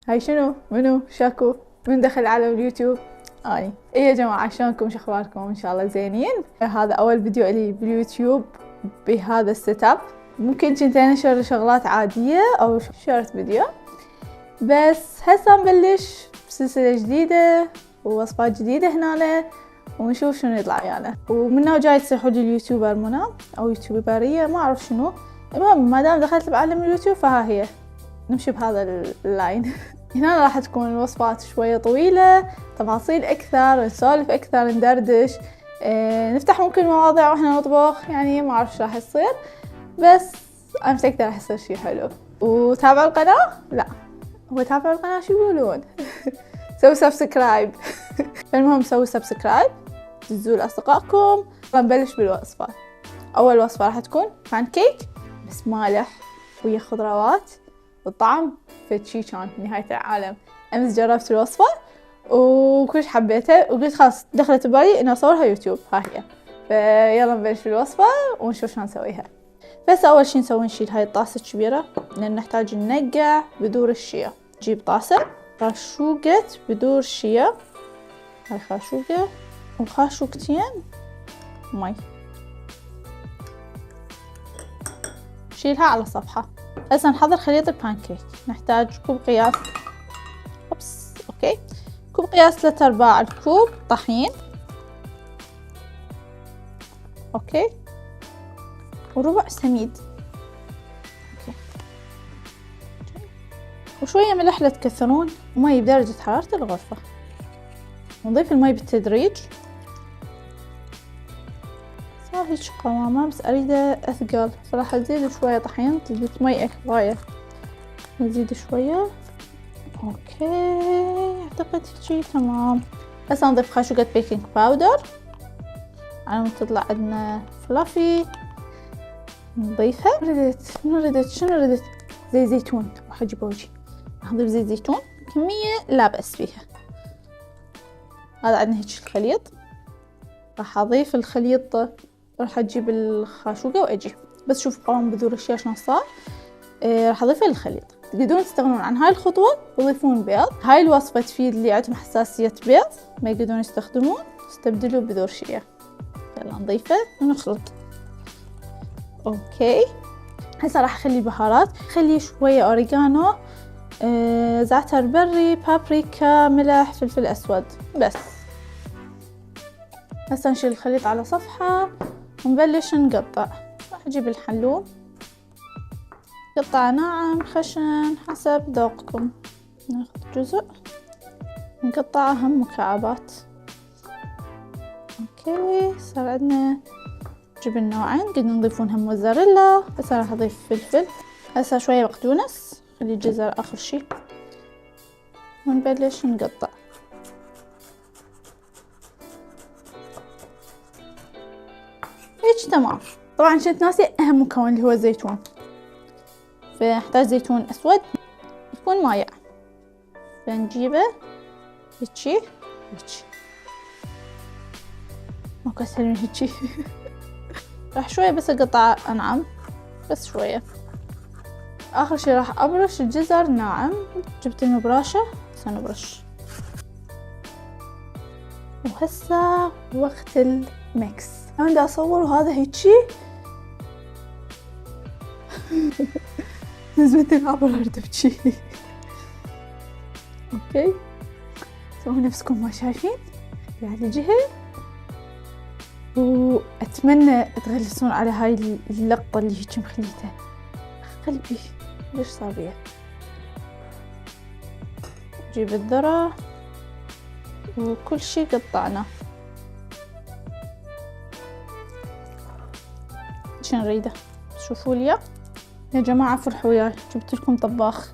هاي شنو؟ منو؟ شاكو؟ من دخل على اليوتيوب؟ اني. ايه يا جماعة، شلونكم؟ شخباركم؟ ان شاء الله زينين. هذا اول فيديو لي باليوتيوب بهذا السيت اب. ممكن كنت انشر شغلات عادية او شرت فيديو، بس هسه نبلش بسلسلة جديدة ووصفات جديدة هنا، ونشوف شنو يطلع ويانا. ومنه جاي تصيحوا لي اليوتيوبر منى او يوتيوبرية، ما اعرف شنو. المهم ما دام دخلت بعالم اليوتيوب فها هي نمشي بهذا اللاين. هنا راح تكون الوصفات شوية طويلة، تفاصيل أكثر، نسولف أكثر، ندردش، نفتح ممكن مواضيع وإحنا نطبخ، يعني ما أعرف شو راح يصير، بس أنا متأكدة راح يصير شي حلو. وتابعوا القناة؟ لا، هو تابعوا القناة شو يقولون؟ سووا سبسكرايب. فالمهم سووا سبسكرايب، دزوا لأصدقائكم. نبلش بالوصفة. أول وصفة راح تكون بانكيك بس مالح ويا خضروات، والطعم فتشي كان نهاية العالم. أمس جربت الوصفة وكلش حبيتها، وقلت خلاص دخلت ببالي إني أصورها يوتيوب، ها هي. فيلا نبلش بالوصفة ونشوف شلون نسويها. بس أول شي نشيل هاي الطاسة الكبيرة، لأن نحتاج ننقع بذور الشيا. نجيب طاسة خاشوقة بذور الشيا، هاي خاشوقة وخاشوقتين مي، نشيلها على صفحة. هسه نحضر خليط البانكيك. نحتاج كوب قياس، اوكي، كوب قياس 3/4 الكوب طحين، اوكي، وربع سميد، اوكي، وشوية ملح لا تكثرون، ومي بدرجة حرارة الغرفة. نضيف المي بالتدريج. صار هيك قوامه، بس اريده اثقل، فراح ازيد شوية طحين. زدت مي هواية، نزيد شوية، اوكي، اعتقد هيجي تمام. هسه نضيف خاشوقة بيكنج باودر على ما تطلع عندنا فلافي. نضيفها. شنو ردت؟ زيت زيتون. راح اجيب وجهي، راح نضيف زيت زيتون كمية لا بأس فيها. هذا عندنا هيك الخليط. راح اضيف الخليط، راح اجيب الخاشوقة واجي بس شوف قوام بذور الشيا شلون صار. راح اضيفه للخليط. تقدرون تستغنون عن هاي الخطوة وتضيفون بيض. هاي الوصفة تفيد اللي عندهم حساسية بيض ما يقدرون يستخدمون، استبدلوا بذور شيا. يلا نضيفه ونخلط. اوكي، هسه راح اخلي بهارات. خلي شوية اوريجانو، زعتر بري، بابريكا، ملح، فلفل اسود، بس. هسه نشيل الخليط على صفحة ونبلش نقطع. راح اجيب الحلوم، قطع ناعم خشن حسب ذوقكم. ناخذ جزء نقطعها هم مكعبات. اوكي، صار عندنا جبن نوعين، قدنا نضيفون هم موزاريلا. هسه راح اضيف فلفل. هسه شوية بقدونس، خلي الجزر اخر شي، ونبلش نقطع. هيك تمام. طبعا كنت ناسية اهم مكون اللي هو الزيتون، فنحتاج زيتون اسود يكون مايع. فنجيبه هيجي هيجي، ماكو اسهل من هيجي. راح شوية بس اقطع انعم، بس شوية. اخر شي راح ابرش الجزر ناعم. جبت المبراشة، هسه نبرش. وهسه وقت الميكس. انا دا اصور وهذا هيجي. نزلت العبر ارتبشي. اوكي، سووا نفسكم ما شايفين على جهة، واتمنى تغلسون على هاي اللقطة اللي هيك مخليتها. قلبي ليش صار بيها. نجيب الذرة وكل شي قطعناه. شو نريده؟ شوفوا لي يا جماعة، فرحوا وياي، جبت لكم طباخ.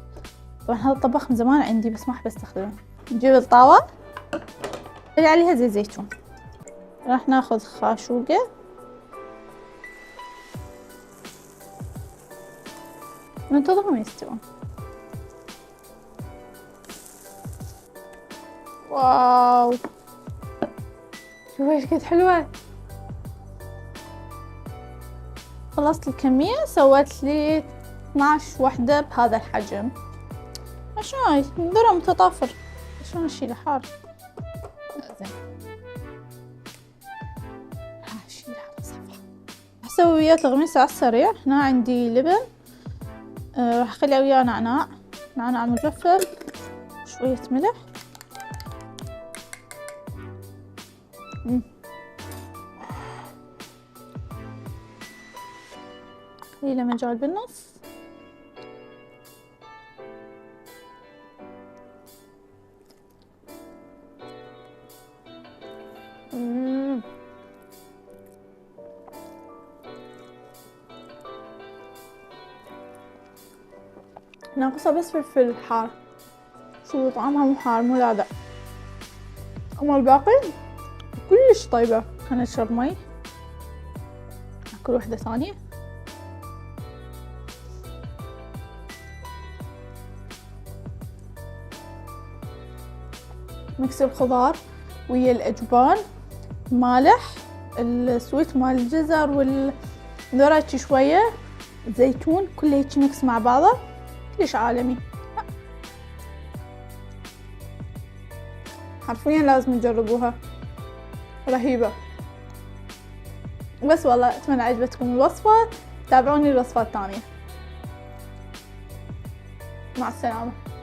طبعا هذا الطباخ من زمان عندي بس ما احب استخدمه. نجيب الطاوة اللي عليها زيت زيتون. راح ناخذ خاشوقة، ننتظرهم يستوون. واو، شوفوا ايش قد حلوة. خلصت الكمية، سويت لي 12 وحدة بهذا الحجم. ما شنو هاي ذرة متطافر، شلون اشيله حار. زين اشيله على صفحة. اسوي وياه الغميسة على السريع. هنا عندي لبن، راح اخلي وياه نعناع مجفف، شوية ملح، خلي لما جال بالنص. ناقصها بس فلفل حار، شو طعمها مو حار مو لاذع، اما الباقي كلش طيبة. خلنا نشرب مي، ناكل وحدة ثانية. مكس الخضار ويا الأجبان، مالح، السويت مال الجزر والذرة شوية، زيتون، كله هيك مكس مع بعضه كلش عالمي. حرفيا لازم تجربوها، رهيبة. بس والله اتمنى عجبتكم الوصفة، تابعوني الوصفات الثانية. مع السلامة.